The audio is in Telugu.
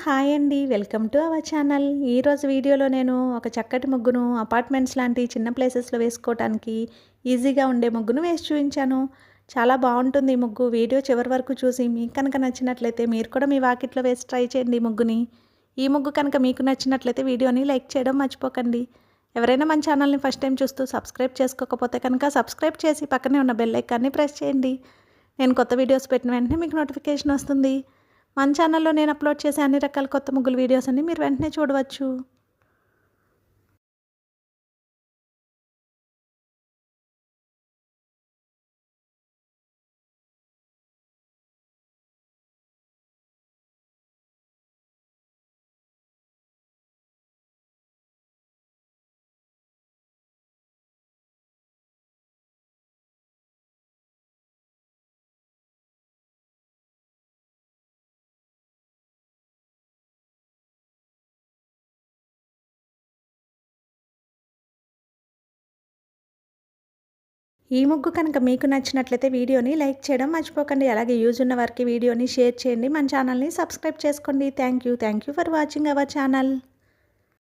హాయ్ అండి. Welcome to our channel. ఈరోజు వీడియోలో నేను ఒక చక్కటి ముగ్గును అపార్ట్మెంట్స్ లాంటి చిన్న ప్లేసెస్‌లో వేసుకోవటానికి ఈజీగా ఉండే ముగ్గును వేసి చూపించాను. చాలా బాగుంటుంది ఈ ముగ్గు. వీడియో చివరి వరకు చూసి మీకు కనుక నచ్చినట్లయితే మీరు కూడా మీ వాకిట్లో వేసి ట్రై చేయండి ఈ ముగ్గుని. ఈ ముగ్గు కనుక మీకు నచ్చినట్లయితే వీడియోని లైక్ చేయడం మర్చిపోకండి. ఎవరైనా మన ఛానల్ని ఫస్ట్ టైం చూస్తూ సబ్స్క్రైబ్ చేసుకోకపోతే కనుక సబ్స్క్రైబ్ చేసి పక్కనే ఉన్న బెల్ ఐకాన్ని ప్రెస్ చేయండి. నేను కొత్త వీడియోస్ పెట్టిన వెంటనే మీకు నోటిఫికేషన్ వస్తుంది. మన ఛానల్లో నేను అప్లోడ్ చేసే అన్ని రకాల కొత్త ముగ్గుల వీడియోస్ అన్ని మీరు వెంటనే చూడవచ్చు. ఈ ముగ్గు కనుక మీకు నచ్చినట్లయితే వీడియోని లైక్ చేయడం మర్చిపోకండి. అలాగే యూజ్ ఉన్న వారికి వీడియోని షేర్ చేయండి. మన ఛానల్ని సబ్స్క్రైబ్ చేసుకోండి. Thank you for watching our channel.